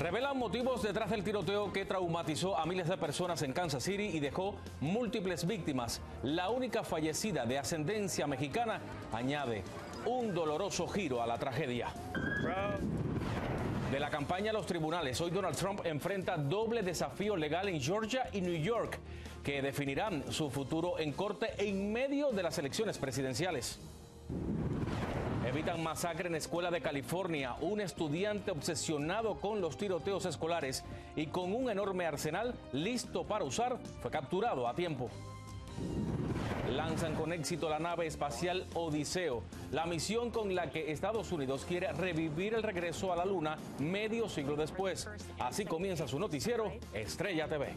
Revelan motivos detrás del tiroteo que traumatizó a miles de personas en Kansas City y dejó múltiples víctimas. La única fallecida de ascendencia mexicana añade un doloroso giro a la tragedia. De la campaña a los tribunales, hoy Donald Trump enfrenta doble desafío legal en Georgia y New York, que definirán su futuro en corte en medio de las elecciones presidenciales. Evitan masacre en escuela de California. Un estudiante obsesionado con los tiroteos escolares y con un enorme arsenal listo para usar fue capturado a tiempo. Lanzan con éxito la nave espacial Odiseo, la misión con la que Estados Unidos quiere revivir el regreso a la Luna medio siglo después. Así comienza su noticiero Estrella TV.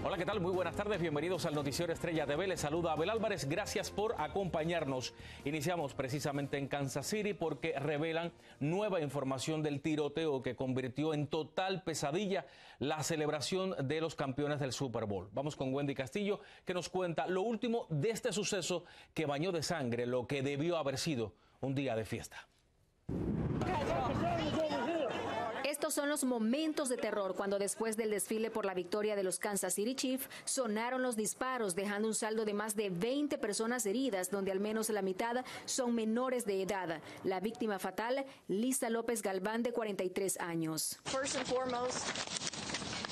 Hola, ¿qué tal? Muy buenas tardes, bienvenidos al noticiero Estrella TV. Les saluda Abel Álvarez, gracias por acompañarnos. Iniciamos precisamente en Kansas City porque revelan nueva información del tiroteo que convirtió en total pesadilla la celebración de los campeones del Super Bowl. Vamos con Wendy Castillo, que nos cuenta lo último de este suceso que bañó de sangre lo que debió haber sido un día de fiesta. Estos son los momentos de terror cuando después del desfile por la victoria de los Kansas City Chiefs sonaron los disparos, dejando un saldo de más de 20 personas heridas, donde al menos la mitad son menores de edad. La víctima fatal, Lisa López Galván, de 43 años. First and foremost,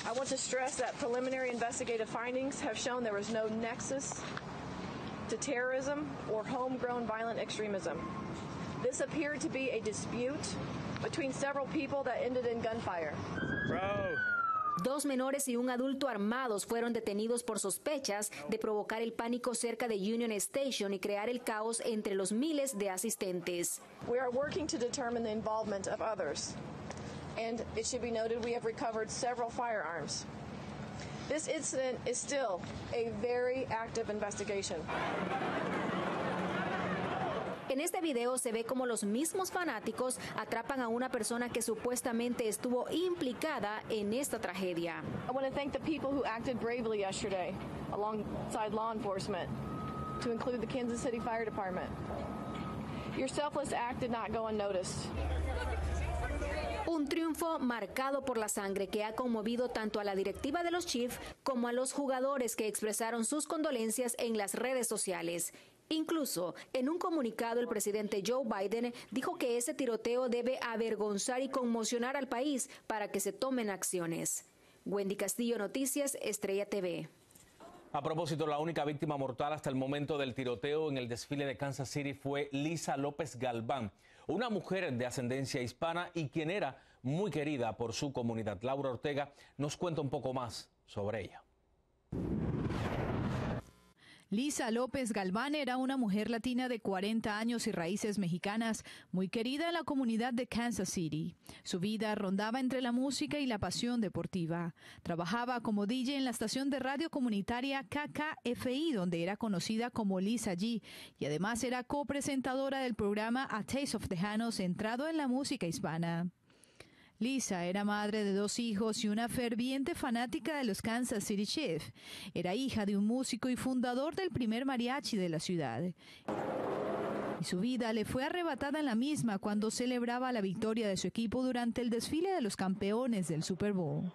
I want to stress that preliminary investigative findings have shown there was no nexus to terrorism or homegrown violent extremism. This appeared to be a dispute between several people that ended in gunfire. Dos menores y un adulto armados fueron detenidos por sospechas de provocar el pánico cerca de Union Station y crear el caos entre los miles de asistentes. We are working to determine the involvement of others, and it should be noted we have recovered several firearms. This incident is still a very active investigation. En este video se ve como los mismos fanáticos atrapan a una persona que supuestamente estuvo implicada en esta tragedia. I want to thank the people who acted bravely yesterday alongside law enforcement, to include the Kansas City Fire Department. Your selfless act did not go unnoticed. Un triunfo marcado por la sangre que ha conmovido tanto a la directiva de los Chiefs como a los jugadores que expresaron sus condolencias en las redes sociales. Incluso, en un comunicado, el presidente Joe Biden dijo que ese tiroteo debe avergonzar y conmocionar al país para que se tomen acciones. Wendy Castillo, Noticias, Estrella TV. A propósito, la única víctima mortal hasta el momento del tiroteo en el desfile de Kansas City fue Lisa López Galván, una mujer de ascendencia hispana y quien era muy querida por su comunidad. Laura Ortega nos cuenta un poco más sobre ella. Lisa López Galván era una mujer latina de 40 años y raíces mexicanas, muy querida en la comunidad de Kansas City. Su vida rondaba entre la música y la pasión deportiva. Trabajaba como DJ en la estación de radio comunitaria KKFI, donde era conocida como Lisa G, y además era copresentadora del programa A Taste of Tejano, centrado en la música hispana. Lisa era madre de 2 hijos y una ferviente fanática de los Kansas City Chiefs. Era hija de un músico y fundador del primer mariachi de la ciudad. Y su vida le fue arrebatada en la misma cuando celebraba la victoria de su equipo durante el desfile de los campeones del Super Bowl.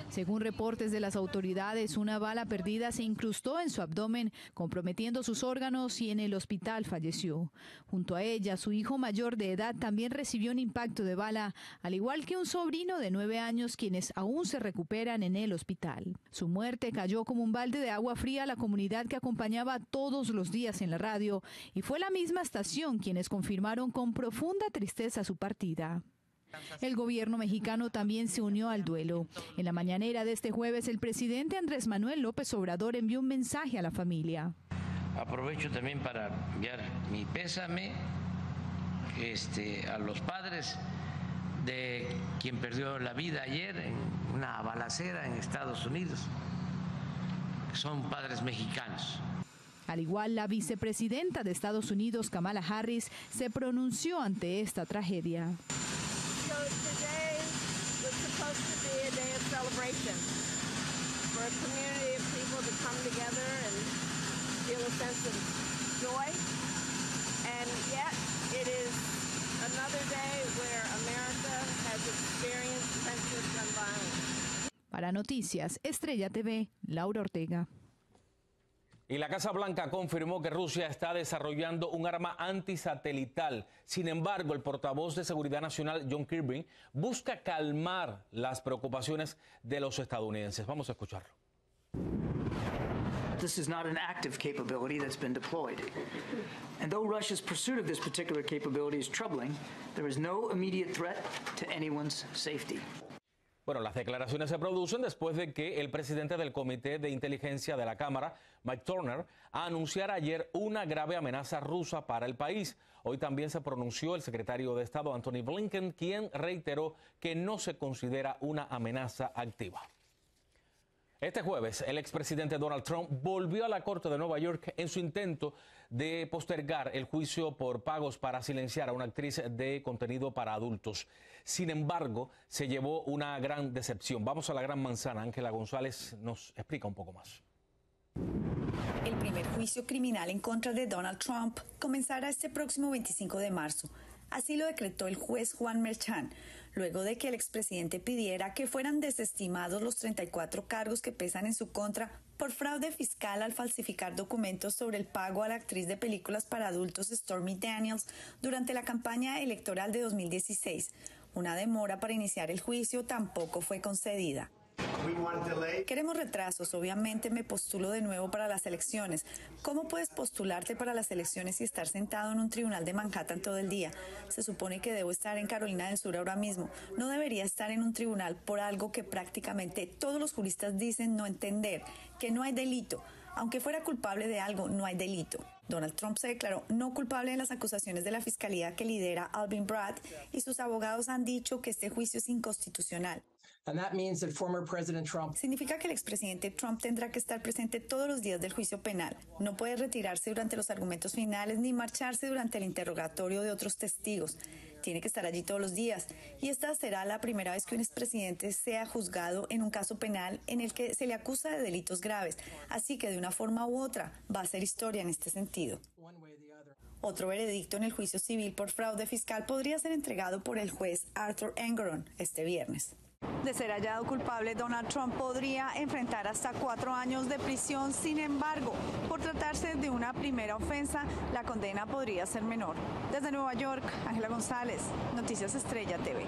Según reportes de las autoridades, una bala perdida se incrustó en su abdomen, comprometiendo sus órganos, y en el hospital falleció. Junto a ella, su hijo mayor de edad también recibió un impacto de bala, al igual que un sobrino de 9 años, quienes aún se recuperan en el hospital. Su muerte cayó como un balde de agua fría a la comunidad que acompañaba todos los días en la radio, y fue la misma estación quienes confirmaron con profunda tristeza su partida. El gobierno mexicano también se unió al duelo. En la mañanera de este jueves, el presidente Andrés Manuel López Obrador envió un mensaje a la familia. Aprovecho también para enviar mi pésame a los padres de quien perdió la vida ayer en una balacera en Estados Unidos. Son padres mexicanos. Al igual, la vicepresidenta de Estados Unidos, Kamala Harris, se pronunció ante esta tragedia. So today was supposed to be a day of celebration for a community of people to come together and feel a sense of joy. And yet day where America has experienced senseless gun violence. Para Noticias Estrella TV, Laura Ortega. Y la Casa Blanca confirmó que Rusia está desarrollando un arma antisatelital. Sin embargo, el portavoz de Seguridad Nacional, John Kirby, busca calmar las preocupaciones de los estadounidenses. Vamos a escucharlo. This is not an active capability that's been deployed. And though Russia's pursuit of this particular capability is troubling, there is no immediate threat to anyone's safety. Bueno, las declaraciones se producen después de que el presidente del Comité de Inteligencia de la Cámara, Mike Turner, anunciara ayer una grave amenaza rusa para el país. Hoy también se pronunció el secretario de Estado, Antony Blinken, quien reiteró que no se considera una amenaza activa. Este jueves, el expresidente Donald Trump volvió a la Corte de Nueva York en su intento de postergar el juicio por pagos para silenciar a una actriz de contenido para adultos. Sin embargo, se llevó una gran decepción. Vamos a la Gran Manzana. Ángela González nos explica un poco más. El primer juicio criminal en contra de Donald Trump comenzará este próximo 25 de marzo. Así lo decretó el juez Juan Merchan, luego de que el expresidente pidiera que fueran desestimados los 34 cargos que pesan en su contra por fraude fiscal al falsificar documentos sobre el pago a la actriz de películas para adultos Stormy Daniels durante la campaña electoral de 2016. Una demora para iniciar el juicio tampoco fue concedida. Queremos retrasos, obviamente me postulo de nuevo para las elecciones. ¿Cómo puedes postularte para las elecciones y estar sentado en un tribunal de Manhattan todo el día? Se supone que debo estar en Carolina del Sur ahora mismo. No debería estar en un tribunal por algo que prácticamente todos los juristas dicen no entender, que no hay delito. Aunque fuera culpable de algo, no hay delito. Donald Trump se declaró no culpable en las acusaciones de la fiscalía que lidera Alvin Bragg y sus abogados han dicho que este juicio es inconstitucional. Significa que el expresidente Trump tendrá que estar presente todos los días del juicio penal. No puede retirarse durante los argumentos finales ni marcharse durante el interrogatorio de otros testigos. Tiene que estar allí todos los días. Y esta será la primera vez que un expresidente sea juzgado en un caso penal en el que se le acusa de delitos graves. Así que de una forma u otra va a ser historia en este sentido. Otro veredicto en el juicio civil por fraude fiscal podría ser entregado por el juez Arthur Engoron este viernes. De ser hallado culpable, Donald Trump podría enfrentar hasta 4 años de prisión. Sin embargo, por tratarse de una primera ofensa, la condena podría ser menor. Desde Nueva York, Ángela González, Noticias Estrella TV.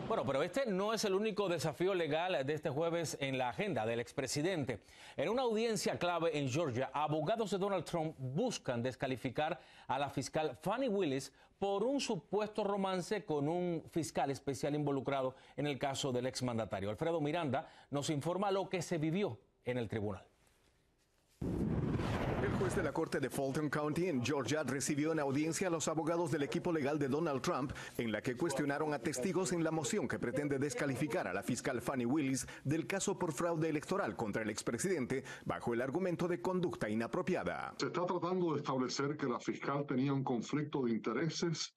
Bueno, pero este no es el único desafío legal de este jueves en la agenda del expresidente. En una audiencia clave en Georgia, abogados de Donald Trump buscan descalificar a la fiscal Fani Willis por un supuesto romance con un fiscal especial involucrado en el caso del exmandatario. Alfredo Miranda nos informa lo que se vivió en el tribunal. El juez de la Corte de Fulton County en Georgia recibió en audiencia a los abogados del equipo legal de Donald Trump, en la que cuestionaron a testigos en la moción que pretende descalificar a la fiscal Fani Willis del caso por fraude electoral contra el expresidente bajo el argumento de conducta inapropiada. Se está tratando de establecer que la fiscal tenía un conflicto de intereses,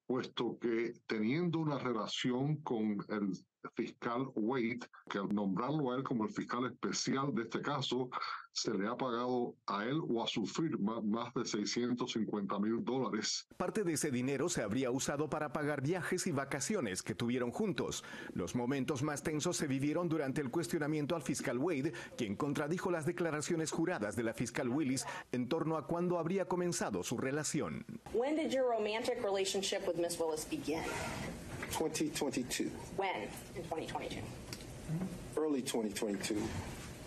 puesto que teniendo una relación con el fiscal Wade, que al nombrarlo a él como el fiscal especial de este caso, se le ha pagado a él o a su firma más de $650,000. Parte de ese dinero se habría usado para pagar viajes y vacaciones que tuvieron juntos. Los momentos más tensos se vivieron durante el cuestionamiento al fiscal Wade, quien contradijo las declaraciones juradas de la fiscal Willis en torno a cuándo habría comenzado su relación. When did your romantic relationship with Miss Willis begin? 2022. When in 2022? Early 2022.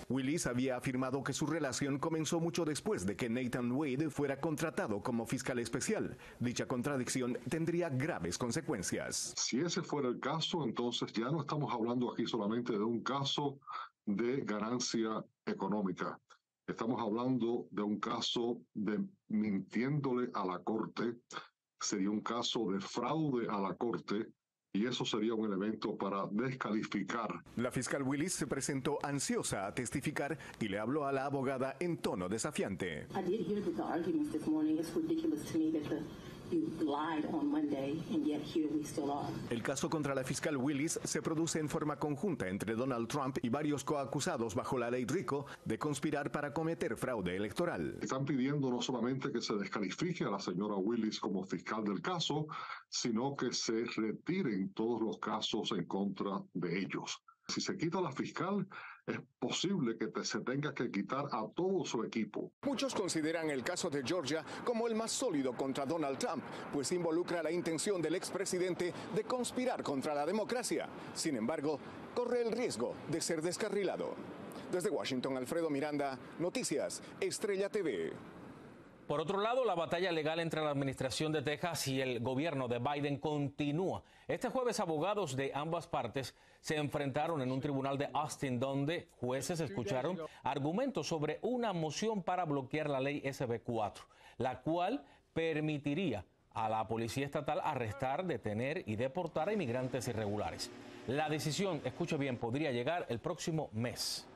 Willis había afirmado que su relación comenzó mucho después de que Nathan Wade fuera contratado como fiscal especial. Dicha contradicción tendría graves consecuencias. Si ese fuera el caso, entonces ya no estamos hablando aquí solamente de un caso de ganancia económica. Estamos hablando de un caso de mintiéndole a la corte. Sería un caso de fraude a la corte. Y eso sería un elemento para descalificar. La fiscal Willis se presentó ansiosa a testificar y le habló a la abogada en tono desafiante. El caso contra la fiscal Willis se produce en forma conjunta entre Donald Trump y varios coacusados bajo la ley RICO de conspirar para cometer fraude electoral. Están pidiendo no solamente que se descalifique a la señora Willis como fiscal del caso, sino que se retiren todos los casos en contra de ellos. Si se quita a la fiscal, es posible que se tenga que quitar a todo su equipo. Muchos consideran el caso de Georgia como el más sólido contra Donald Trump, pues involucra la intención del expresidente de conspirar contra la democracia. Sin embargo, corre el riesgo de ser descarrilado. Desde Washington, Alfredo Miranda, Noticias Estrella TV. Por otro lado, la batalla legal entre la administración de Texas y el gobierno de Biden continúa. Este jueves, abogados de ambas partes se enfrentaron en un tribunal de Austin, donde jueces escucharon argumentos sobre una moción para bloquear la ley SB 4, la cual permitiría a la policía estatal arrestar, detener y deportar a inmigrantes irregulares. La decisión, escuche bien, podría llegar el próximo mes.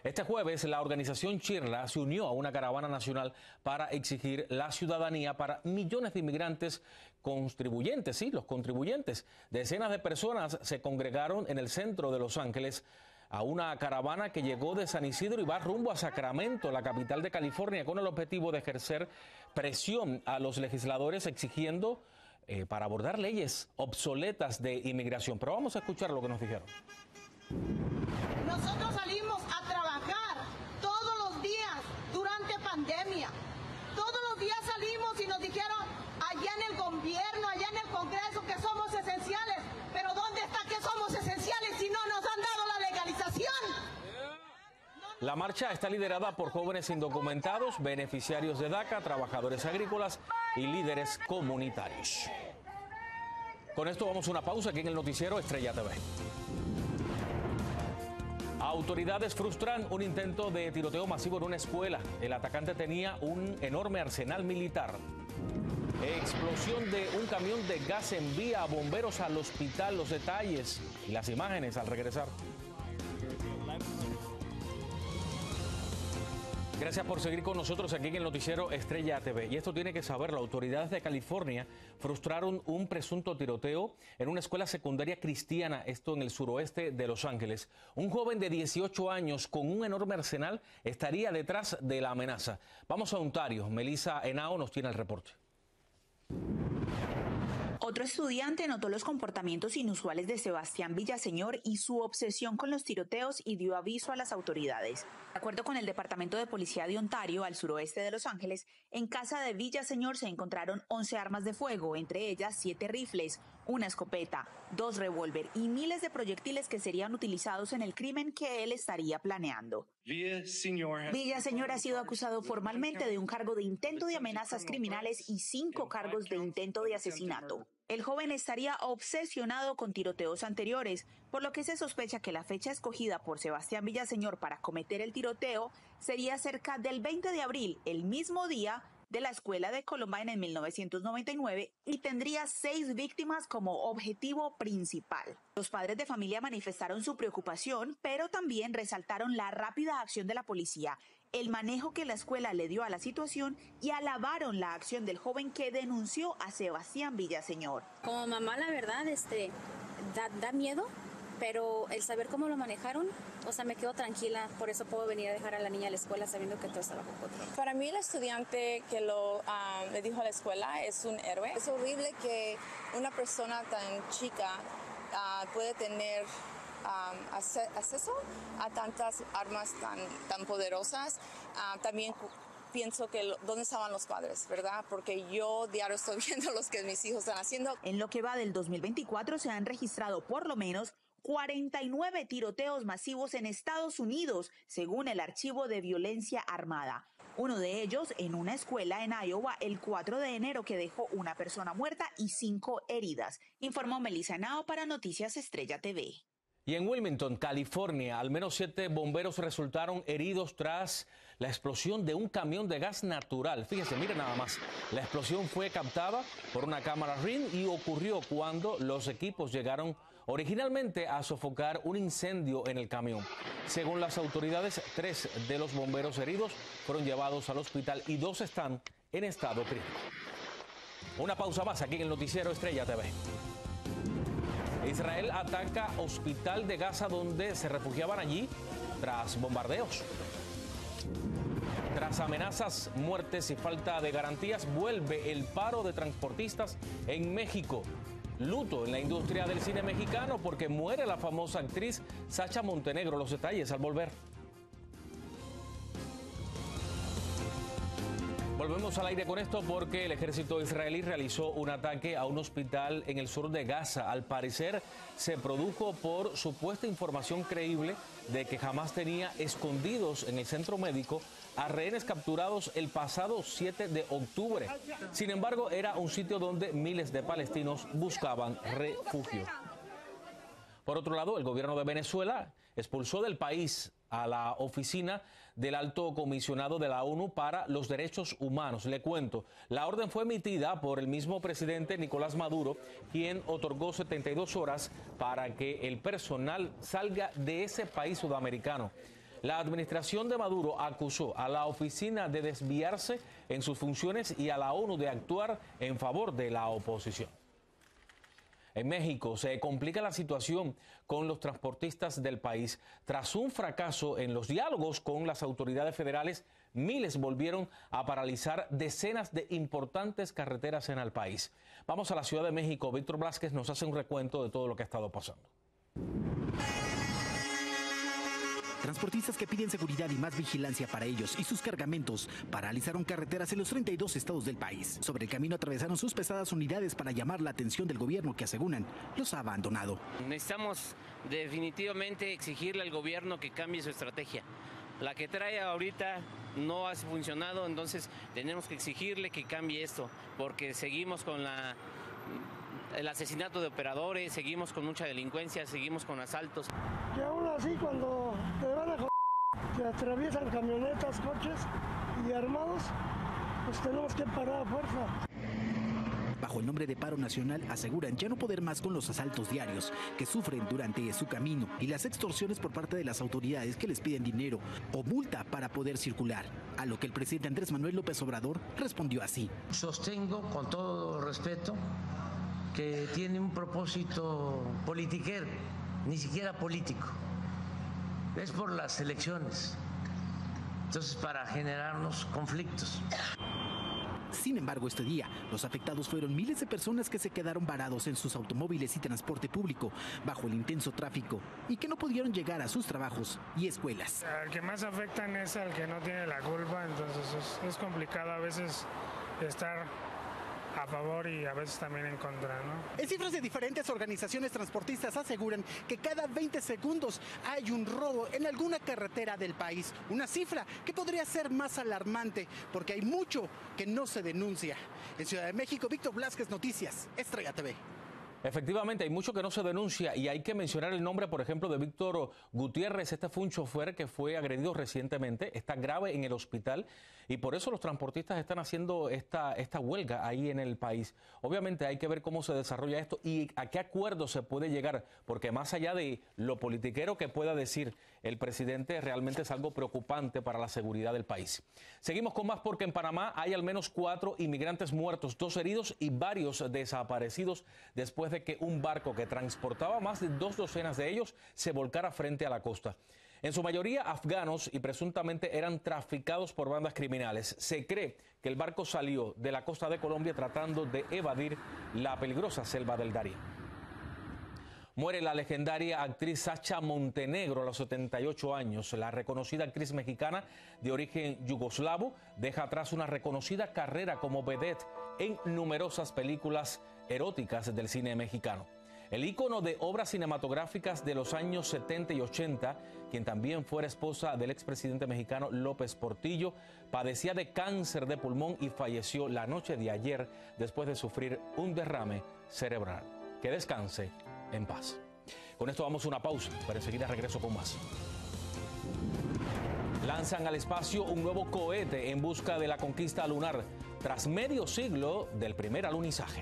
Este jueves, la organización Chirla se unió a una caravana nacional para exigir la ciudadanía para millones de inmigrantes contribuyentes. Sí, los contribuyentes. Decenas de personas se congregaron en el centro de Los Ángeles a una caravana que llegó de San Isidro y va rumbo a Sacramento, la capital de California, con el objetivo de ejercer presión a los legisladores exigiendo para abordar leyes obsoletas de inmigración. Pero vamos a escuchar lo que nos dijeron. Nosotros salimos a trabajar todos los días durante pandemia. Todos los días salimos y nos dijeron allá en el gobierno, allá en el Congreso que somos esenciales. Pero ¿dónde está que somos esenciales si no nos han dado la legalización? La marcha está liderada por jóvenes indocumentados, beneficiarios de DACA, trabajadores agrícolas y líderes comunitarios. Con esto vamos a una pausa aquí en el noticiero Estrella TV. Autoridades frustran un intento de tiroteo masivo en una escuela. El atacante tenía un enorme arsenal militar. Explosión de un camión de gas envía a bomberos al hospital. Los detalles y las imágenes al regresar. Gracias por seguir con nosotros aquí en el noticiero Estrella TV. Y esto tiene que saberlo. Autoridades de California frustraron un presunto tiroteo en una escuela secundaria cristiana, esto en el suroeste de Los Ángeles. Un joven de 18 años con un enorme arsenal estaría detrás de la amenaza. Vamos a Ontario. Melissa Henao nos tiene el reporte. Otro estudiante notó los comportamientos inusuales de Sebastián Villaseñor y su obsesión con los tiroteos y dio aviso a las autoridades. De acuerdo con el Departamento de Policía de Ontario, al suroeste de Los Ángeles, en casa de Villaseñor se encontraron 11 armas de fuego, entre ellas 7 rifles, una escopeta, 2 revólver y miles de proyectiles que serían utilizados en el crimen que él estaría planeando. Villaseñor ha sido acusado formalmente de un cargo de intento de amenazas criminales y 5 cargos de intento de asesinato. El joven estaría obsesionado con tiroteos anteriores, por lo que se sospecha que la fecha escogida por Sebastián Villaseñor para cometer el tiroteo sería cerca del 20 de abril, el mismo día de la escuela de Columbine en 1999, y tendría 6 víctimas como objetivo principal. Los padres de familia manifestaron su preocupación, pero también resaltaron la rápida acción de la policía, el manejo que la escuela le dio a la situación y alabaron la acción del joven que denunció a Sebastián Villaseñor. Como mamá, la verdad, da miedo, pero el saber cómo lo manejaron, o sea, me quedo tranquila, por eso puedo venir a dejar a la niña a la escuela sabiendo que todo está bajo control. Para mí, el estudiante que le dijo a la escuela es un héroe. Es horrible que una persona tan chica puede tener acceso a tantas armas tan poderosas. También pienso que dónde estaban los padres, ¿verdad? Porque yo diario estoy viendo los que mis hijos están haciendo. En lo que va del 2024 se han registrado por lo menos 49 tiroteos masivos en Estados Unidos, según el Archivo de Violencia Armada. Uno de ellos en una escuela en Iowa el 4 de enero que dejó una persona muerta y 5 heridas, informó Melissa Henao para Noticias Estrella TV. Y en Wilmington, California, al menos 7 bomberos resultaron heridos tras la explosión de un camión de gas natural. Fíjense, miren nada más. La explosión fue captada por una cámara Ring y ocurrió cuando los equipos llegaron originalmente a sofocar un incendio en el camión. Según las autoridades, 3 de los bomberos heridos fueron llevados al hospital y 2 están en estado crítico. Una pausa más aquí en el Noticiero Estrella TV. Israel ataca hospital de Gaza donde se refugiaban allí tras bombardeos. Tras amenazas, muertes y falta de garantías, vuelve el paro de transportistas en México. Luto en la industria del cine mexicano porque muere la famosa actriz Sacha Montenegro. Los detalles al volver. Volvemos al aire con esto porque el ejército israelí realizó un ataque a un hospital en el sur de Gaza. Al parecer se produjo por supuesta información creíble de que Hamás tenía escondidos en el centro médico a rehenes capturados el pasado 7 de octubre. Sin embargo, era un sitio donde miles de palestinos buscaban refugio. Por otro lado, el gobierno de Venezuela expulsó del país a la oficina del Alto Comisionado de la ONU para los Derechos Humanos. Le cuento, la orden fue emitida por el mismo presidente Nicolás Maduro, quien otorgó 72 horas para que el personal salga de ese país sudamericano. La administración de Maduro acusó a la oficina de desviarse en sus funciones y a la ONU de actuar en favor de la oposición. En México se complica la situación con los transportistas del país. Tras un fracaso en los diálogos con las autoridades federales, miles volvieron a paralizar decenas de importantes carreteras en el país. Vamos a la Ciudad de México. Víctor Blázquez nos hace un recuento de todo lo que ha estado pasando. Transportistas que piden seguridad y más vigilancia para ellos y sus cargamentos paralizaron carreteras en los 32 estados del país. Sobre el camino atravesaron sus pesadas unidades para llamar la atención del gobierno que aseguran los ha abandonado. Necesitamos definitivamente exigirle al gobierno que cambie su estrategia. La que trae ahorita no ha funcionado, entonces tenemos que exigirle que cambie esto, porque seguimos con el asesinato de operadores, seguimos con mucha delincuencia, seguimos con asaltos. Y aún así cuando te van a que atraviesan camionetas, coches y armados, pues tenemos que parar a fuerza. Bajo el nombre de paro nacional aseguran ya no poder más con los asaltos diarios que sufren durante su camino y las extorsiones por parte de las autoridades que les piden dinero o multa para poder circular, a lo que el presidente Andrés Manuel López Obrador respondió así. Sostengo con todo respeto que tiene un propósito politiquero, ni siquiera político. Es por las elecciones. Entonces, para generarnos conflictos. Sin embargo, este día, los afectados fueron miles de personas que se quedaron varados en sus automóviles y transporte público bajo el intenso tráfico y que no pudieron llegar a sus trabajos y escuelas. Al que más afectan es al que no tiene la culpa, entonces es complicado a veces estar a favor y a veces también en contra, ¿no? En cifras de diferentes organizaciones transportistas aseguran que cada 20 segundos hay un robo en alguna carretera del país. Una cifra que podría ser más alarmante porque hay mucho que no se denuncia. En Ciudad de México, Víctor Blázquez, Noticias, Estrella TV. Efectivamente, hay mucho que no se denuncia y hay que mencionar el nombre, por ejemplo, de Víctor Gutiérrez. Este fue un chofer que fue agredido recientemente, está grave en el hospital y por eso los transportistas están haciendo esta huelga ahí en el país. Obviamente hay que ver cómo se desarrolla esto y a qué acuerdo se puede llegar, porque más allá de lo politiquero que pueda decir el presidente, realmente es algo preocupante para la seguridad del país. Seguimos con más porque en Panamá hay al menos 4 inmigrantes muertos, 2 heridos y varios desaparecidos después de que un barco que transportaba más de 2 docenas de ellos se volcara frente a la costa. En su mayoría afganos y presuntamente eran traficados por bandas criminales. Se cree que el barco salió de la costa de Colombia tratando de evadir la peligrosa selva del Darién. Muere la legendaria actriz Sacha Montenegro a los 78 años. La reconocida actriz mexicana de origen yugoslavo deja atrás una reconocida carrera como vedette en numerosas películas eróticas del cine mexicano. El ícono de obras cinematográficas de los años 70 y 80, quien también fuera esposa del expresidente mexicano López Portillo, padecía de cáncer de pulmón y falleció la noche de ayer después de sufrir un derrame cerebral. Que descanse en paz. Con esto vamos a una pausa, pero enseguida regreso con más. Lanzan al espacio un nuevo cohete en busca de la conquista lunar tras medio siglo del primer alunizaje.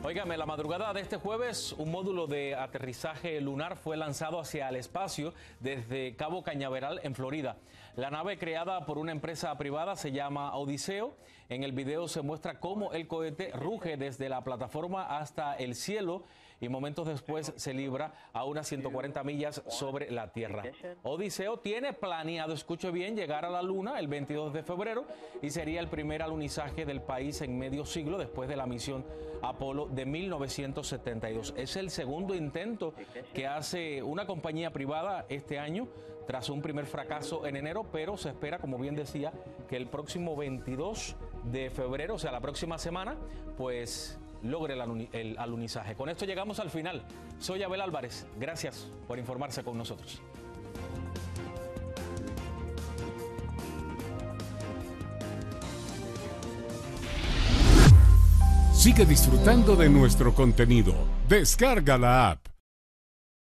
Óigame, la madrugada de este jueves, un módulo de aterrizaje lunar fue lanzado hacia el espacio desde Cabo Cañaveral, en Florida. La nave, creada por una empresa privada, se llama Odiseo. En el video se muestra cómo el cohete ruge desde la plataforma hasta el cielo y momentos después se libra a unas 140 millas sobre la Tierra. Odiseo tiene planeado, escuche bien, llegar a la Luna el 22 de febrero y sería el primer alunizaje del país en medio siglo después de la misión Apolo de 1972. Es el segundo intento que hace una compañía privada este año, tras un primer fracaso en enero, pero se espera, como bien decía, que el próximo 22 de febrero, o sea, la próxima semana, pues logre el alunizaje. Con esto llegamos al final. Soy Abel Álvarez. Gracias por informarse con nosotros. Sigue disfrutando de nuestro contenido. Descarga la app.